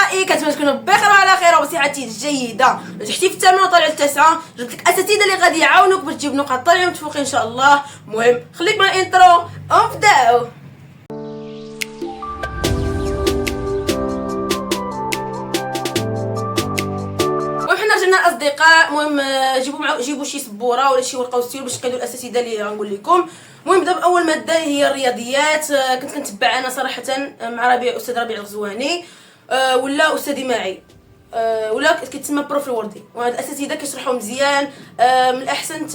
اصدقائي، كنتمنى تكونوا بخير وعلى خير وبصحه جيده. رجعتي في الثامنه وطالع التاسعه، جبت لك اساتذه اللي غادي يعاونوك باش تجيب نقاط طالعه متفوقين ان شاء الله. المهم خليك مع الانترو ونبداو. رجعنا الاصدقاء. المهم جيبوا شي سبوره ولا شي ورقه وستيل باش تقيدوا الاساتذه اللي غنقول لكم. المهم دابا اول ماده هي الرياضيات. كنت كنتبع انا صراحه مع استاذ ربيع الغزواني، ولا استاذي معي، ولا كيتسمى بروف الوردي. وهاد الاساتذه كيشرحوا مزيان. من الاحسن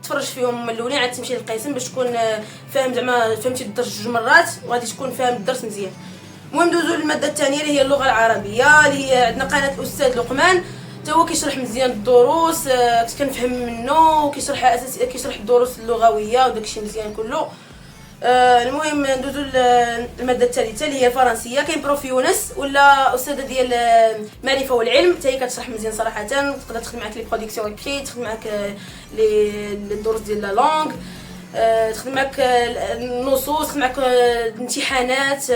تفرج فيهم من الاولين عاد تمشي للقسم باش تكون فاهم، زعما فهمتي الدرس جوج مرات وغادي تكون فاهم الدرس مزيان. المهم دوزو للماده الثانيه اللي هي اللغه العربيه، اللي هي عندنا قناه الاستاذ لقمان، حتى هو كيشرح مزيان الدروس. كنت كنفهم منه، كيشرح الدروس اللغويه وداكشي مزيان كله. المهم ندوزو الماده الثالثه اللي هي الفرنسيه. كاين بروف يونس ولا استاذه ديال المعرفه والعلم، حتى هي كتشرح مزيان صراحه. تقدر تخدم معاك لي برودكسيون ايكري، تخدم معاك لي الدروس ديال لا لونغ، تخدم معاك النصوص، تخدم معاك الامتحانات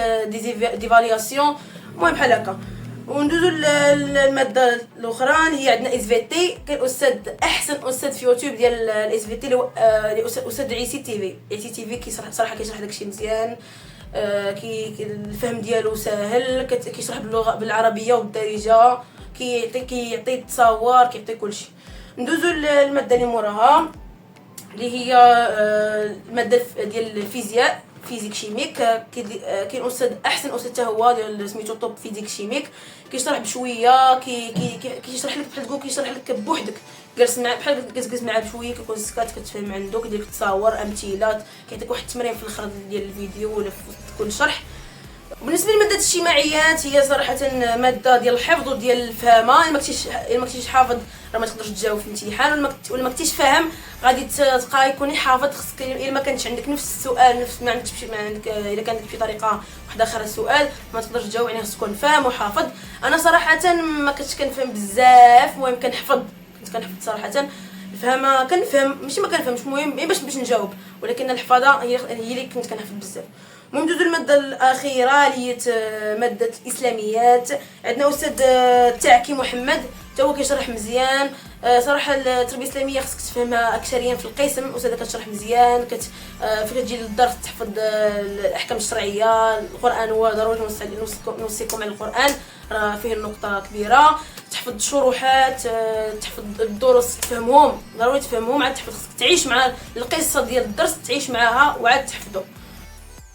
ديفالياسيون. المهم بحال هكا. وندوزو الماده الاخرى اللي هي عندنا اس في تي. كاين احسن استاذ في يوتيوب ديال الاس في تي اللي استاذ عيسي تي في. عيسي تي في كيشرح صراحه، كيشرح داكشي مزيان. الفهم ديالو ساهل، كيشرح بالعربيه والدارجه، كيعطي التصاور، كيعطي كلشي. ندوزو الماده اللي موراها اللي هي الماده ديال الفيزياء، فيزيك شيميك. كاين احسن استاذ حتى هو ديال سميتو توب فيزيك شيميك. كيشرح بشويه، كيشرح لك بحال تقول كيشرح لك بوحدك، جالس مع بحال كتجلس معاه بشويه، كيكون سكات كتفهم عنده، كيدير لك تصاور امثله، كيعطيك واحد التمرين في الاخر ديال الفيديو ولا في كل شرح. بالنسبه لماده الاجتماعيات هي صراحه ماده ديال الحفظ وديال الفهمه. الا ما كنتيش حافظ راه ما تقدرش تجاوب في الامتحان، ولا ما كنتيش فاهم غادي تلقى يكون حافظ. خصك الا ما كانش عندك نفس السؤال، نفس ما عندكش الا كانت في طريقه واحده اخرى السؤال ما تقدرش تجاوب، يعني خصك تكون فاهم وحافظ. انا صراحه ما كنتش كنفهم بزاف، المهم كنت كنحفظ صراحه. الفهمه كنفهم، ماشي ما كنفهمش، المهم باش نجاوب، ولكن الحفاظه هي اللي كنت كنحفظ بزاف. المهم ندوزو الماده الاخيره اللي هي ماده الاسلاميات. عندنا استاذ تعكي محمد، حتى هو كيشرح مزيان. صراحه التربيه الاسلاميه خصك تفهمها اكثريا في القسم. استاذه كتشرح مزيان، فاش كتجي للدرس تحفظ الاحكام الشرعيه. القران هو ضروري نوصيكم على القران، راه فيه النقطه كبيره. تحفظ الشروحات، تحفظ الدروس، تفهمهم ضروري تفهمهم، عاد تحفظ. خصك تعيش مع القصه ديال الدرس، تعيش معاها وعاد تحفظه.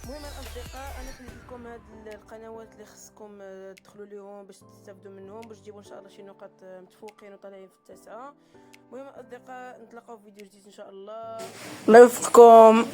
المهم الاصدقاء، انا خليت لكم هاد القنوات اللي خصكم تدخلوا ليهم باش تستافدوا منهم، باش تجيبوا ان شاء الله شي نقاط متفوقين وطالعين في التاسعه. المهم الاصدقاء، نتلاقاو في فيديو جديد ان شاء الله. الله يوفقكم.